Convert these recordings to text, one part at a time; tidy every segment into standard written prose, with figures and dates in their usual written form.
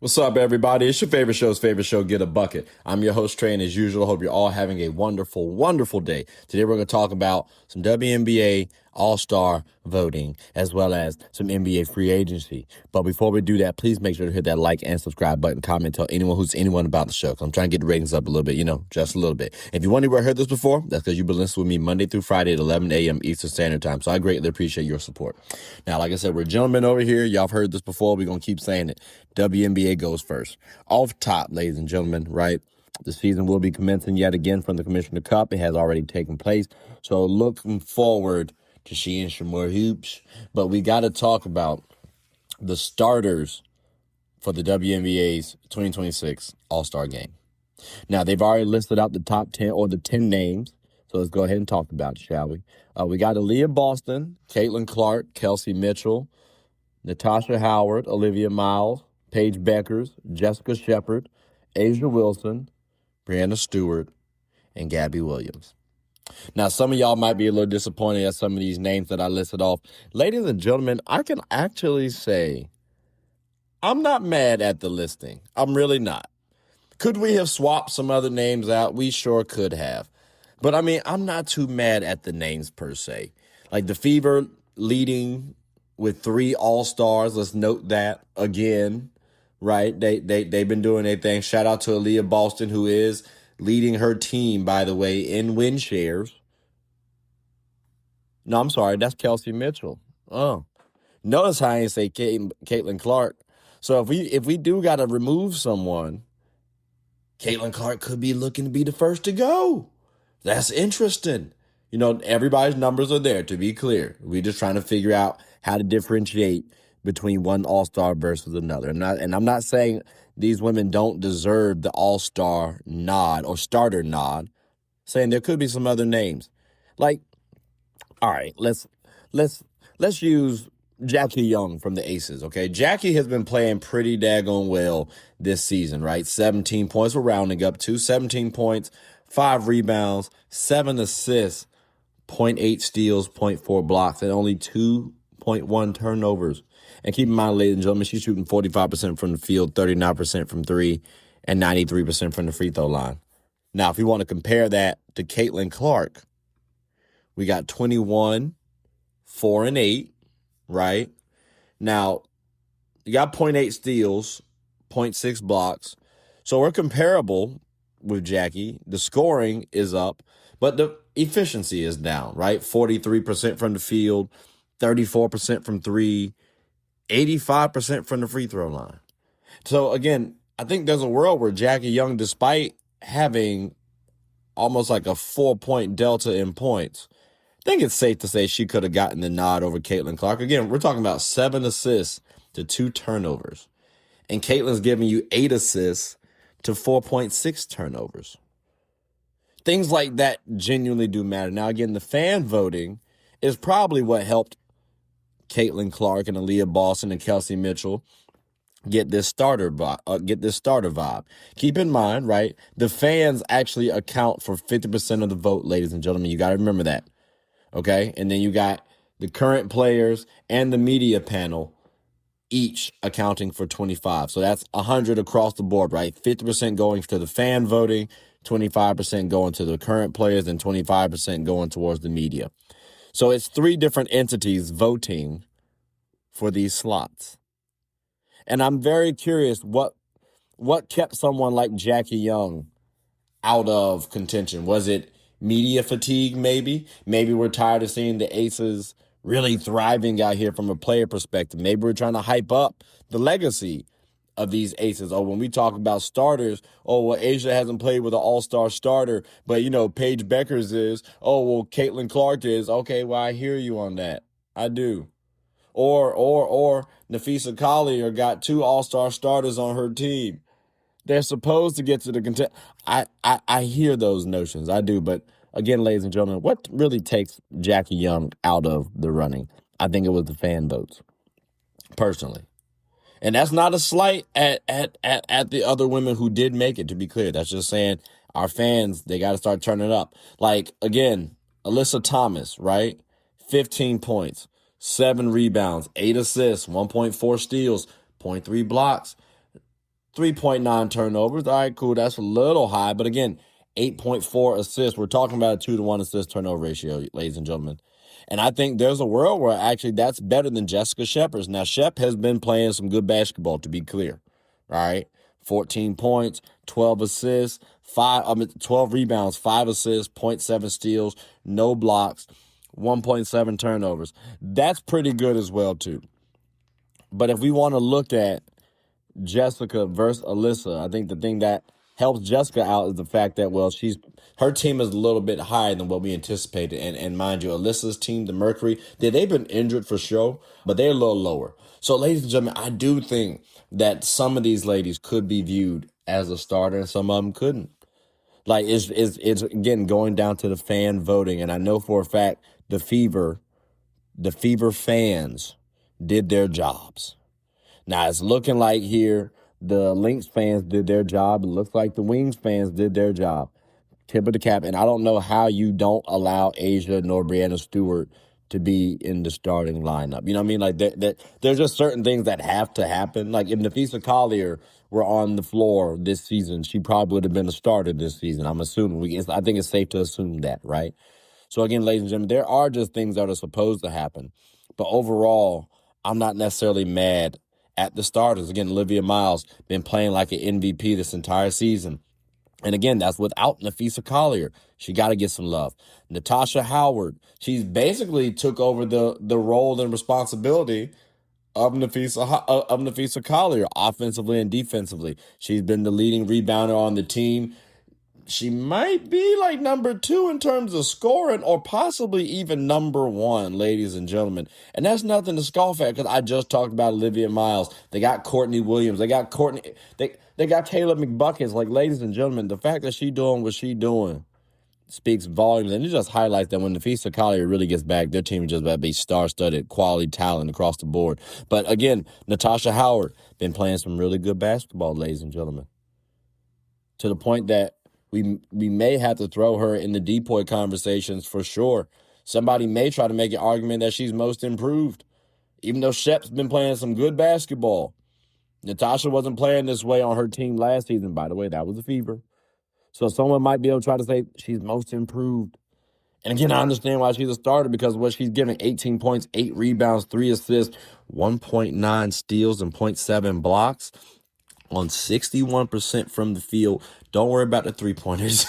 What's up, everybody? It's your favorite show, Get a Bucket. I'm your host, Trey, and as usual, hope you're all having a wonderful, wonderful day. Today, we're going to talk about some WNBA All-Star voting, as well as some NBA free agency. But before we do that, please make sure to hit that like and subscribe button, comment, tell anyone about the show. 'Cause I'm trying to get the ratings up a little bit, just a little bit. If you wonder where I heard this before, that's because you've been listening with me Monday through Friday at 11 a.m. Eastern Standard Time. So I greatly appreciate your support. Now, like I said, we're gentlemen over here. Y'all have heard this before. We're going to keep saying it. WNBA goes first. Off top, ladies and gentlemen, right? The season will be commencing yet again from the Commissioner Cup. It has already taken place. So looking forward to seeing some more hoops. But we got to talk about the starters for the WNBA's 2026 All-Star Game. Now, they've already listed out the top 10 or the 10 names. So let's go ahead and talk about it, shall we? We got Aaliyah Boston, Caitlin Clark, Kelsey Mitchell, Natasha Howard, Olivia Miles, Paige Bueckers, Jessica Shepard, Asia Wilson, Brianna Stewart, and Gabby Williams. Now, some of y'all might be a little disappointed at some of these names that I listed off. Ladies and gentlemen, I can actually say I'm not mad at the listing. I'm really not. Could we have swapped some other names out? We sure could have. But, I'm not too mad at the names per se. Like the Fever leading with 3 All-Stars. Let's note that again, right? They've been doing their thing. Shout out to Aaliyah Boston, who is leading her team, by the way, in win shares. No, I'm sorry. That's Kelsey Mitchell. Oh, notice how I ain't say Caitlin Clark. So if we do got to remove someone, Caitlin Clark could be looking to be the first to go. That's interesting. Everybody's numbers are there, to be clear. We're just trying to figure out how to differentiate between one All-Star versus another. And I'm not saying these women don't deserve the All-Star nod or starter nod, saying there could be some other names. Like, all right, let's use Jackie Young from the Aces, okay? Jackie has been playing pretty daggone well this season, right? 17 points. We're rounding up to 17 points, 5 rebounds, 7 assists, 0.8 steals, 0.4 blocks, and only 2.1 turnovers. And keep in mind, ladies and gentlemen, she's shooting 45% from the field, 39% from 3, and 93% from the free throw line. Now, if you want to compare that to Caitlin Clark, we got 21, 4, and 8, right? Now, you got 0.8 steals, 0.6 blocks. So we're comparable with Jackie. The scoring is up, but the efficiency is down, right? 43% from the field, 34% from 3, 85% from the free throw line. So, again, I think there's a world where Jackie Young, despite having almost like a 4-point delta in points, I think it's safe to say she could have gotten the nod over Caitlin Clark. Again, we're talking about 7 assists to 2 turnovers. And Caitlin's giving you 8 assists to 4.6 turnovers. Things like that genuinely do matter. Now, again, the fan voting is probably what helped Caitlin Clark and Aaliyah Boston and Kelsey Mitchell get this starter vibe. Keep in mind, right, the fans actually account for 50% of the vote, ladies and gentlemen. You got to remember that, okay? And then you got the current players and the media panel each accounting for 25. So that's 100 across the board, right? 50% going to the fan voting, 25% going to the current players, and 25% going towards the media. So it's 3 different entities voting for these slots. And I'm very curious what kept someone like Jackie Young out of contention. Was it media fatigue, maybe? Maybe we're tired of seeing the Aces really thriving out here from a player perspective. Maybe we're trying to hype up the legacy of these Aces. When we talk about starters, Asia hasn't played with an all-star starter, but, Paige Bueckers is. Caitlin Clark is. Okay, well, I hear you on that. I do. Or Napheesa Collier got 2 all-star starters on her team. They're supposed to get to the content. I hear those notions. I do. But again, ladies and gentlemen, what really takes Jackie Young out of the running? I think it was the fan votes, personally. And that's not a slight at the other women who did make it, to be clear. That's just saying our fans, they got to start turning up. Like, again, Alyssa Thomas, right? 15 points, 7 rebounds, 8 assists, 1.4 steals, 0.3 blocks. 3.9 turnovers. All right, cool. That's a little high. But again, 8.4 assists. We're talking about a 2-to-1 assist turnover ratio, ladies and gentlemen. And I think there's a world where actually that's better than Jessica Shepard's. Now, Shep has been playing some good basketball, to be clear. All right. 14 points, 12 assists, 12 rebounds, 5 assists, 0.7 steals, no blocks, 1.7 turnovers. That's pretty good as well, too. But if we want to look at Jessica versus Alyssa, I think the thing that helps Jessica out is the fact that, well, her team is a little bit higher than what we anticipated. And mind you, Alyssa's team, the Mercury, they've been injured for sure, but they're a little lower. So, ladies and gentlemen, I do think that some of these ladies could be viewed as a starter and some of them couldn't. Like, it's again, going down to the fan voting. And I know for a fact the Fever fans did their jobs. Now, it's looking like here the Lynx fans did their job. It looks like the Wings fans did their job. Tip of the cap. And I don't know how you don't allow Asia nor Brianna Stewart to be in the starting lineup. You know what I mean? Like, there's just certain things that have to happen. Like, if Nafisa Collier were on the floor this season, she probably would have been a starter this season. I'm assuming. I think it's safe to assume that, right? So, again, ladies and gentlemen, there are just things that are supposed to happen. But overall, I'm not necessarily mad at the starters. Again, Olivia Miles been playing like an MVP this entire season. And again, that's without Nafisa Collier. She got to get some love. Natasha Howard, she's basically took over the role and responsibility of Nafisa Collier, offensively and defensively. She's been the leading rebounder on the team. She might be like number 2 in terms of scoring or possibly even number 1, ladies and gentlemen. And that's nothing to scoff at because I just talked about Olivia Miles. They got Courtney Williams. They got They got Taylor McBuckets. Like, ladies and gentlemen, the fact that she doing what she doing speaks volumes. And it just highlights that when Nafisa Collier really gets back, their team is just about to be star-studded, quality talent across the board. But again, Natasha Howard been playing some really good basketball, ladies and gentlemen, to the point that we may have to throw her in the depoy conversations for sure. Somebody may try to make an argument that she's most improved, even though Shep's been playing some good basketball. Natasha wasn't playing this way on her team last season, by the way. That was a Fever. So someone might be able to try to say she's most improved. And again, I understand why she's a starter because what she's giving, 18 points, 8 rebounds, 3 assists, 1.9 steals, and 0.7 blocks on 61% from the field. Don't worry about the three-pointers.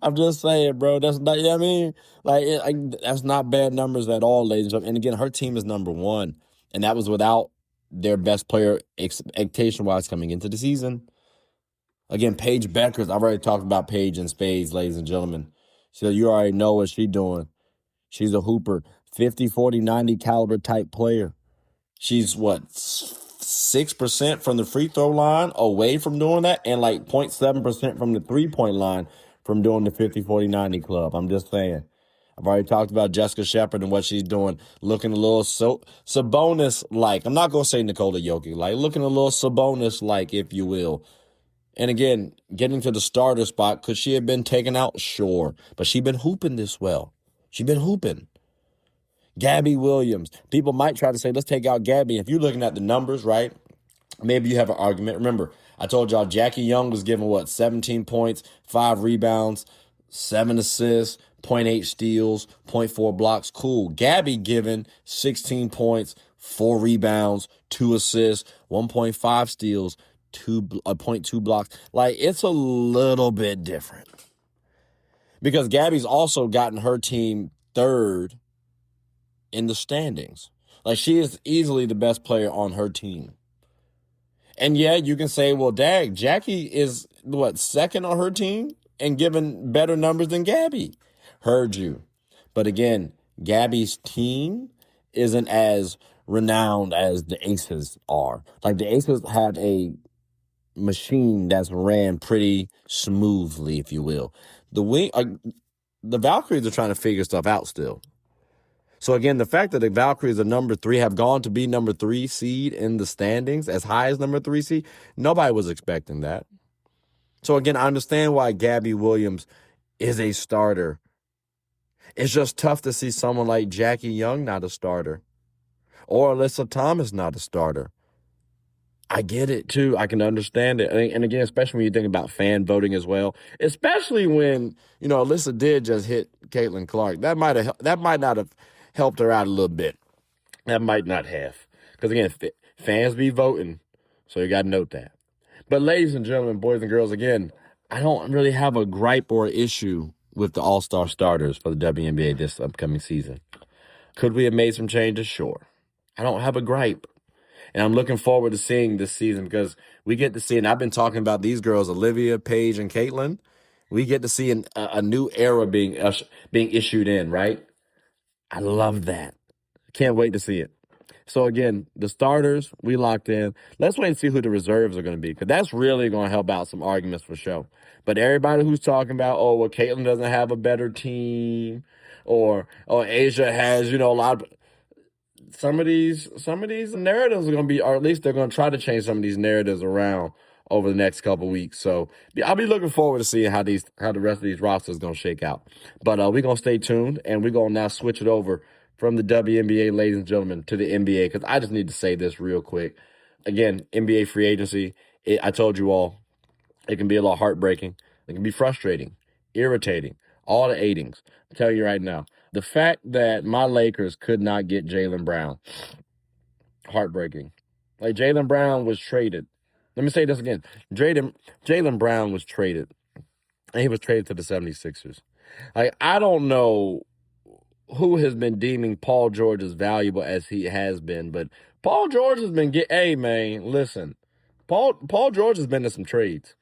I'm just saying, bro. That's not, you know what I mean? That's not bad numbers at all, ladies and gentlemen. And again, her team is number 1. And that was without their best player expectation-wise coming into the season. Again, Paige Bueckers. I've already talked about Paige in spades, ladies and gentlemen. So you already know what she's doing. She's a hooper. 50, 40, 90 caliber type player. She's, 6% from the free throw line away from doing that and like 0.7% from the three-point line from doing the 50, 40, 90 club. I'm just saying. I've already talked about Jessica Shepard and what she's doing, looking a little Sabonis-like. I'm not going to say Nikola Jokic-like, looking a little Sabonis-like, if you will. And again, getting to the starter spot, could she have been taken out? Sure. But she's been hooping this well. She's been hooping. Gabby Williams. People might try to say, let's take out Gabby. If you're looking at the numbers, right, maybe you have an argument. Remember, I told y'all Jackie Young was given, 17 points, 5 rebounds, 7 assists, 0.8 steals, 0.4 blocks. Cool. Gabby given 16 points, 4 rebounds, 2 assists, 1.5 steals, 0.2 blocks. Like, it's a little bit different. Because Gabby's also gotten her team 3rd in the standings. Like, she is easily the best player on her team. And yeah, you can say, well, dag, Jackie is, 2nd on her team and giving better numbers than Gabby. Heard you. But again, Gabby's team isn't as renowned as the Aces are. Like, the Aces had a machine that's ran pretty smoothly, if you will. The Valkyries are trying to figure stuff out still. So again, the fact that the Valkyries are number 3, have gone to be number 3 seed in the standings, as high as number 3 seed, nobody was expecting that. So again, I understand why Gabby Williams is a starter. It's just tough to see someone like Jackie Young not a starter, or Alyssa Thomas not a starter. I get it too. I can understand it. And again, especially when you think about fan voting as well, especially when, Alyssa did just hit Caitlin Clark. That might not have helped her out a little bit. That might not have. Because again, fans be voting. So you got to note that. But ladies and gentlemen, boys and girls, again, I don't really have a gripe or issue with the All-Star starters for the WNBA this upcoming season. Could we have made some changes? Sure. I don't have a gripe. And I'm looking forward to seeing this season because we get to see, and I've been talking about these girls, Olivia, Paige, and Caitlin. We get to see a new era being issued in, right? I love that. Can't wait to see it. So, again, the starters, we locked in. Let's wait and see who the reserves are going to be because that's really going to help out some arguments for sure. But everybody who's talking about, Caitlin doesn't have a better team or Asia has, a lot of – some of these narratives are going to be, or at least they're going to try to change some of these narratives around over the next couple of weeks. So I'll be looking forward to seeing how the rest of these rosters going to shake out. But we're going to stay tuned, and we're going to now switch it over from the WNBA, ladies and gentlemen, to the NBA, because I just need to say this real quick. Again, NBA free agency, I told you all, it can be a little heartbreaking. It can be frustrating, irritating, all the eightings. I'm telling you right now. The fact that my Lakers could not get Jalen Brown, heartbreaking. Like, Jalen Brown was traded. Let me say this again. Jalen Brown was traded, and he was traded to the 76ers. Like, I don't know who has been deeming Paul George as valuable as he has been, but Paul George has been hey, man, listen. Paul George has been in some trades.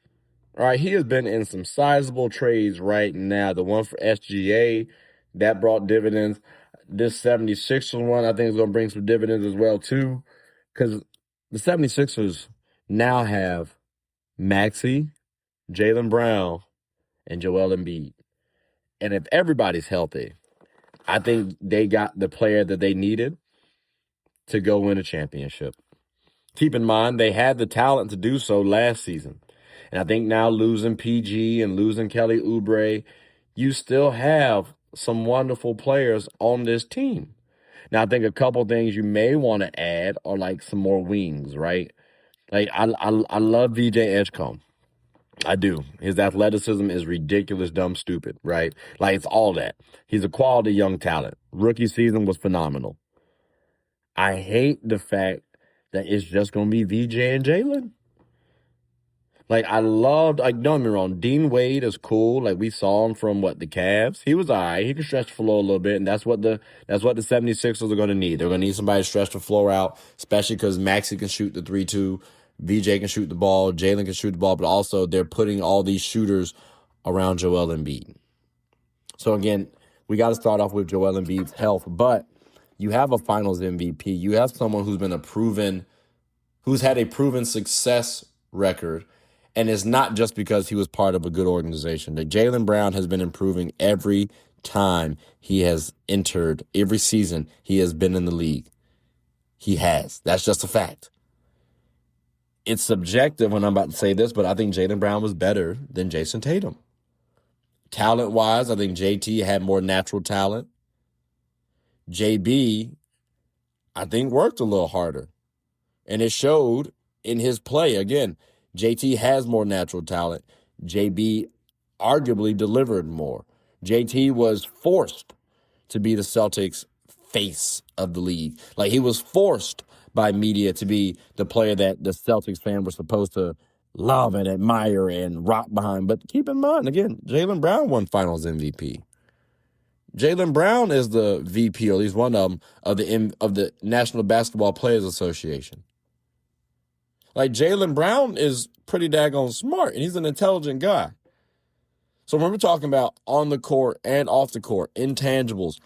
All right, he has been in some sizable trades right now. The one for SGA, that brought dividends. This 76ers one, I think, is going to bring some dividends as well, too, because the 76ers now have Maxey, Jalen Brown, and Joel Embiid. And if everybody's healthy, I think they got the player that they needed to go win a championship. Keep in mind, they had the talent to do so last season. And I think now losing PG and losing Kelly Oubre, you still have some wonderful players on this team. Now, I think a couple things you may want to add are like some more wings, right? Like, I love VJ Edgecombe. I do. His athleticism is ridiculous, dumb, stupid, right? Like, it's all that. He's a quality young talent. Rookie season was phenomenal. I hate the fact that it's just going to be VJ and Jaylen. Like, don't get me wrong, Dean Wade is cool. Like, we saw him from, the Cavs. He was all right. He can stretch the floor a little bit, and that's what the 76ers are going to need. They're going to need somebody to stretch the floor out, especially because Maxey can shoot the 3-2. VJ can shoot the ball. Jaylen can shoot the ball, but also they're putting all these shooters around Joel Embiid. So, again, we got to start off with Joel Embiid's health, but you have a finals MVP. You have someone who's had a proven success record. And it's not just because he was part of a good organization. That Jalen Brown has been improving every time he has entered, every season he has been in the league. He has. That's just a fact. It's subjective when I'm about to say this, but I think Jalen Brown was better than Jason Tatum. Talent-wise, I think JT had more natural talent. JB, I think, worked a little harder. And it showed in his play. Again, JT has more natural talent. JB arguably delivered more. JT was forced to be the Celtics' face of the league. Like, he was forced by media to be the player that the Celtics fan was supposed to love and admire and rock behind. But keep in mind, again, Jalen Brown won Finals MVP. Jalen Brown is the VP, or at least one of them, of the National Basketball Players Association. Like, Jalen Brown is pretty daggone smart, and he's an intelligent guy. So when we're talking about on the court and off the court, intangibles,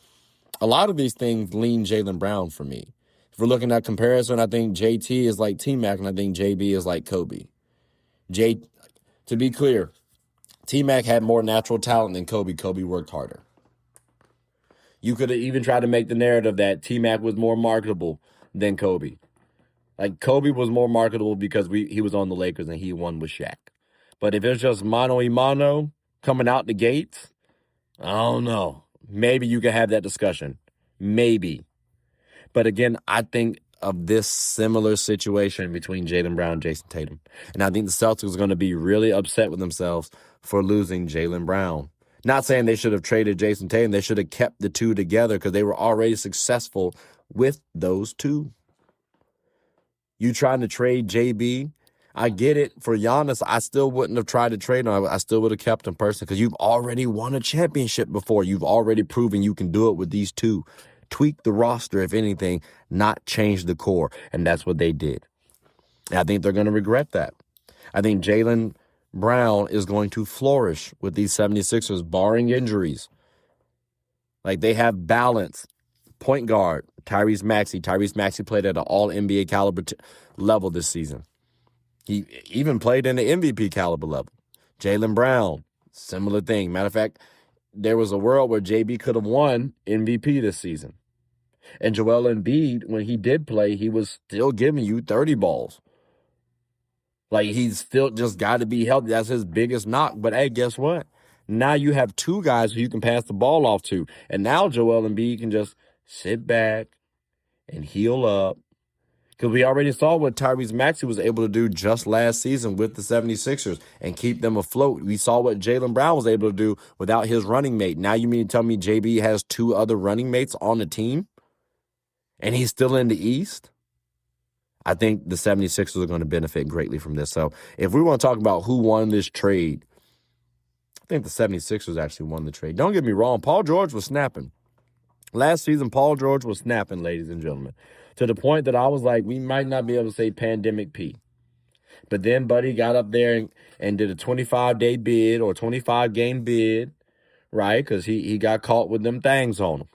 a lot of these things lean Jalen Brown for me. If we're looking at comparison, I think JT is like T-Mac, and I think JB is like Kobe. To be clear, T-Mac had more natural talent than Kobe. Kobe worked harder. You could have even tried to make the narrative that T-Mac was more marketable than Kobe. Like, Kobe was more marketable because he was on the Lakers and he won with Shaq. But if it's just mano-a-mano coming out the gates, I don't know. Maybe you can have that discussion. Maybe. But again, I think of this similar situation between Jalen Brown and Jason Tatum. And I think the Celtics are going to be really upset with themselves for losing Jalen Brown. Not saying they should have traded Jason Tatum. They should have kept the two together because they were already successful with those two. You trying to trade JB? I get it. For Giannis, I still wouldn't have tried to trade him. I still would have kept him personally because you've already won a championship before. You've already proven you can do it with these two. Tweak the roster, if anything, not change the core. And that's what they did. And I think they're going to regret that. I think Jalen Brown is going to flourish with these 76ers, barring injuries. Like, they have balance. Point guard, Tyrese Maxey. Tyrese Maxey played at an all-NBA caliber level this season. He even played in the MVP caliber level. Jalen Brown, similar thing. Matter of fact, there was a world where JB could have won MVP this season. And Joel Embiid, when he did play, he was still giving you 30 balls. Like, he's still just got to be healthy. That's his biggest knock. But, hey, guess what? Now you have two guys who you can pass the ball off to. And now Joel Embiid can just sit back and heal up. Because we already saw what Tyrese Maxey was able to do just last season with the 76ers and keep them afloat. We saw what Jalen Brown was able to do without his running mate. Now you mean to tell me JB has two other running mates on the team and he's still in the East? I think the 76ers are going to benefit greatly from this. So if we want to talk about who won this trade, I think the 76ers actually won the trade. Don't get me wrong, Paul George was snapping. Last season, Paul George was snapping, ladies and gentlemen, to the point that I was like, we might not be able to say pandemic P. But then Buddy got up there and did a 25-day bid or 25-game bid, right? Because he got caught with them things on him.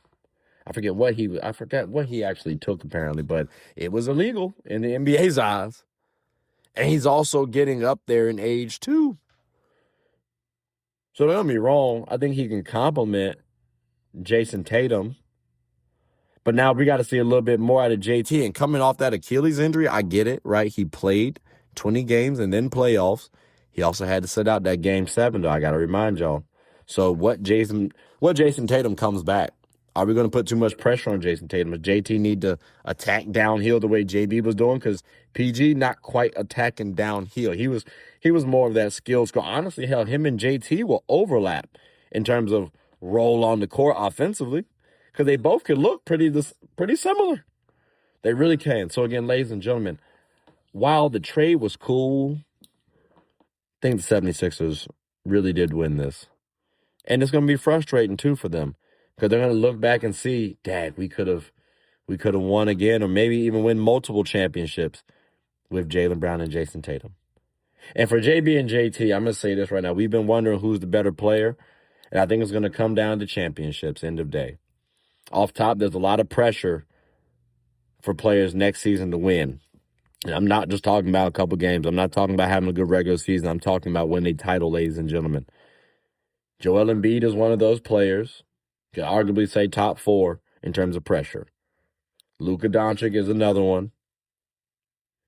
I forget what he actually took, apparently, but it was illegal in the NBA's eyes. And he's also getting up there in age, too. So don't get me wrong, I think he can complement Jason Tatum. But now we got to see a little bit more out of JT. And coming off that Achilles injury, I get it, right? He played 20 games and then playoffs. He also had to sit out that Game 7, though. I got to remind y'all. So what Jason Tatum comes back? Are we going to put too much pressure on Jason Tatum? Does JT need to attack downhill the way JB was doing? Because PG not quite attacking downhill. He was more of that skill score. Honestly, hell, him and JT will overlap in terms of role on the court offensively. Because they both can look pretty similar. They really can. So, again, ladies and gentlemen, while the trade was cool, I think the 76ers really did win this. And it's going to be frustrating, too, for them. Because they're going to look back and see, Dad, we could have won again or maybe even win multiple championships with Jalen Brown and Jason Tatum. And for JB and JT, I'm going to say this right now. We've been wondering who's the better player. And I think it's going to come down to championships, end of day. Off top, there's a lot of pressure for players next season to win. And I'm not just talking about a couple games. I'm not talking about having a good regular season. I'm talking about winning a title, ladies and gentlemen. Joel Embiid is one of those players. You could arguably say top 4 in terms of pressure. Luka Doncic is another one.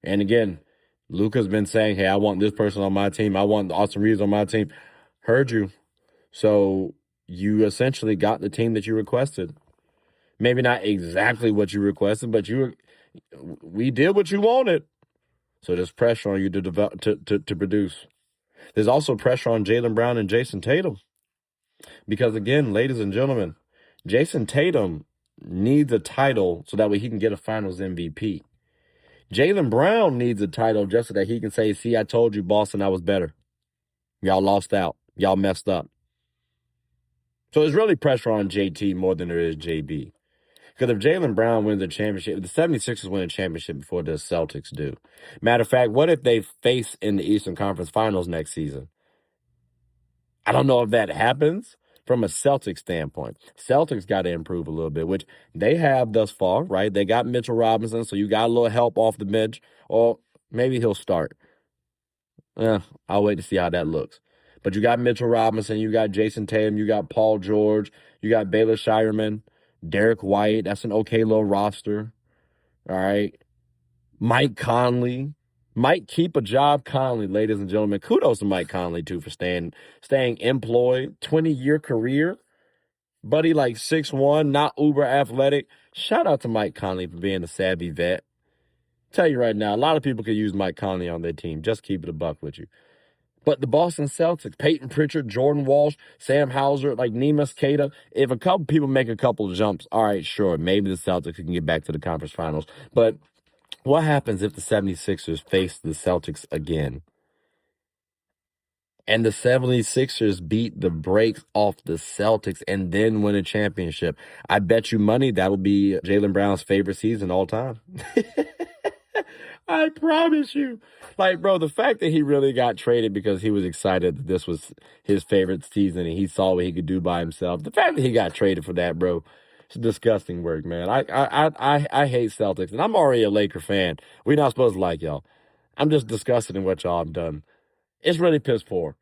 And again, Luka's been saying, hey, I want this person on my team. I want Austin Reeves on my team. Heard you. So you essentially got the team that you requested. Maybe not exactly what you requested, but we did what you wanted. So there's pressure on you to develop, to produce. There's also pressure on Jalen Brown and Jason Tatum. Because again, ladies and gentlemen, Jason Tatum needs a title so that way he can get a Finals MVP. Jalen Brown needs a title just so that he can say, see, I told you, Boston, I was better. Y'all lost out. Y'all messed up. So there's really pressure on JT more than there is JB. Because if Jalen Brown wins a championship, the 76ers win a championship before the Celtics do. Matter of fact, what if they face in the Eastern Conference Finals next season? I don't know if that happens from a Celtics standpoint. Celtics got to improve a little bit, which they have thus far, right? They got Mitchell Robinson, so you got a little help off the bench. Or maybe he'll start. I'll wait to see how that looks. But you got Mitchell Robinson, you got Jason Tatum, you got Paul George, you got Baylor Shireman, Derek White. That's an okay little roster. All right. Mike Conley. Might keep a job, Conley, ladies and gentlemen. Kudos to Mike Conley, too, for staying employed. 20-year career. Buddy like 6'1", not uber athletic. Shout out to Mike Conley for being a savvy vet. Tell you right now, a lot of people could use Mike Conley on their team. Just keep it a buck with you. But the Boston Celtics, Peyton Pritchard, Jordan Walsh, Sam Hauser, like Neemias Queta, if a couple people make a couple of jumps, all right, sure, maybe the Celtics can get back to the conference finals. But what happens if the 76ers face the Celtics again? And the 76ers beat the brakes off the Celtics and then win a championship. I bet you money that'll be Jalen Brown's favorite season all time. I promise you. Like, bro, the fact that he really got traded because he was excited that this was his favorite season and he saw what he could do by himself. The fact that he got traded for that, bro, it's disgusting work, man. I hate Celtics, and I'm already a Laker fan. We're not supposed to like y'all. I'm just disgusted in what y'all have done. It's really piss poor.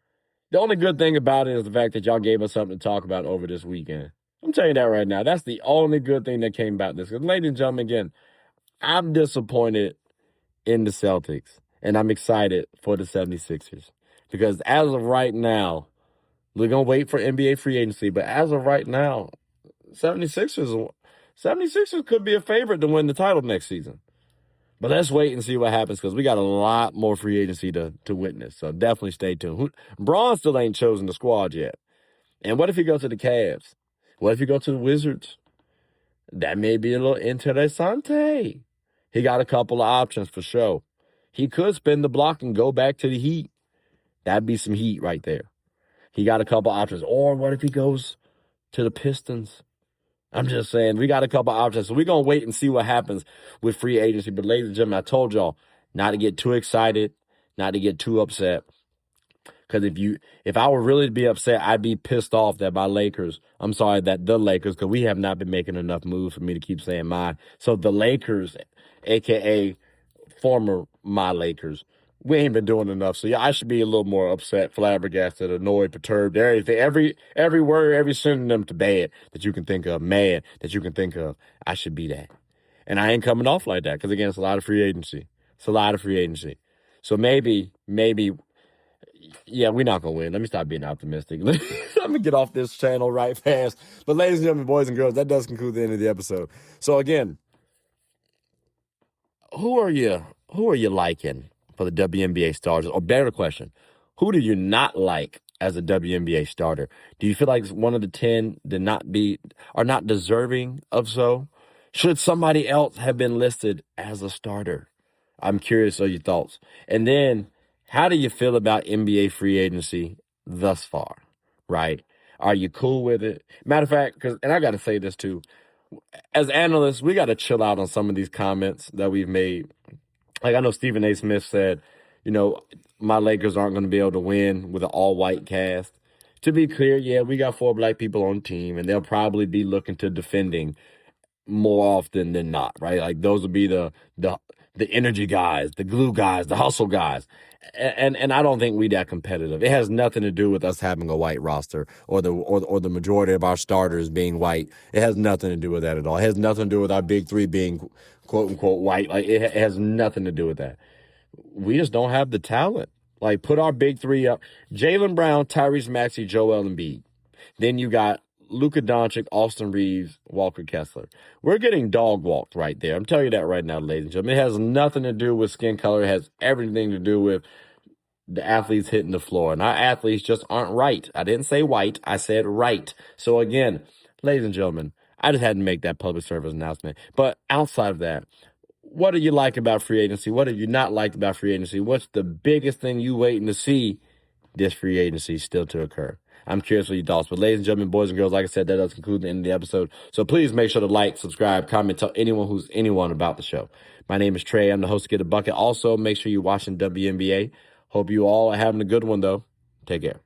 The only good thing about it is the fact that y'all gave us something to talk about over this weekend. I'm telling you that right now. That's the only good thing that came about this. Because, ladies and gentlemen, again, I'm disappointed in the Celtics, and I'm excited for the 76ers. Because as of right now, we're going to wait for NBA free agency, but as of right now, 76ers could be a favorite to win the title next season. But let's wait and see what happens because we got a lot more free agency to witness. So definitely stay tuned. Braun still ain't chosen the squad yet. And what if he goes to the Cavs? What if he goes to the Wizards? That may be a little interessante. He got a couple of options for sure. He could spin the block and go back to the Heat. That'd be some heat right there. He got a couple options. Or what if he goes to the Pistons? I'm just saying, we got a couple options. So we're going to wait and see what happens with free agency. But ladies and gentlemen, I told y'all not to get too excited, not to get too upset. Because if I were really to be upset, I'd be pissed off that the Lakers, because we have not been making enough moves for me to keep saying mine. So the Lakers, a.k.a. former my Lakers, we ain't been doing enough. So, yeah, I should be a little more upset, flabbergasted, annoyed, perturbed, everything. Every word, every synonym to bad that you can think of, mad that you can think of, I should be that. And I ain't coming off like that because, again, it's a lot of free agency. So maybe, yeah, we're not going to win. Let me stop being optimistic. Let me get off this channel right fast. But, ladies and gentlemen, boys and girls, that does conclude the end of the episode. So, again, who are you liking for the WNBA starters? Or better question, who do you not like as a WNBA starter? Do you feel like one of the 10 are not deserving of so? Should somebody else have been listed as a starter? I'm curious of your thoughts. And then, how do you feel about NBA free agency thus far, right? Are you cool with it? Matter of fact, and I got to say this too, as analysts, we got to chill out on some of these comments that we've made. Like I know Stephen A. Smith said, my Lakers aren't going to be able to win with an all-white cast. To be clear, yeah, we got 4 black people on the team, and they'll probably be looking to defending more often than not, right? Like those will be the energy guys, the glue guys, the hustle guys. And I don't think we that competitive. It has nothing to do with us having a white roster or the majority of our starters being white. It has nothing to do with that at all. It has nothing to do with our big 3 being quote unquote white. Like it has nothing to do with that. We just don't have the talent. Like put our big 3 up: Jalen Brown, Tyrese Maxey, Joel Embiid. Then you got Luka Doncic, Austin Reeves, Walker Kessler. We're getting dog walked right there. I'm telling you that right now, ladies and gentlemen. It has nothing to do with skin color. It has everything to do with the athletes hitting the floor. And our athletes just aren't right. I didn't say white. I said right. So again, ladies and gentlemen, I just had to make that public service announcement. But outside of that, what do you like about free agency? What have you not liked about free agency? What's the biggest thing you waiting to see this free agency still to occur? I'm curious for your thoughts. But ladies and gentlemen, boys and girls, like I said, that does conclude the end of the episode. So please make sure to like, subscribe, comment, tell anyone about the show. My name is Trey. I'm the host of Get a Bucket. Also, make sure you're watching WNBA. Hope you all are having a good one, though. Take care.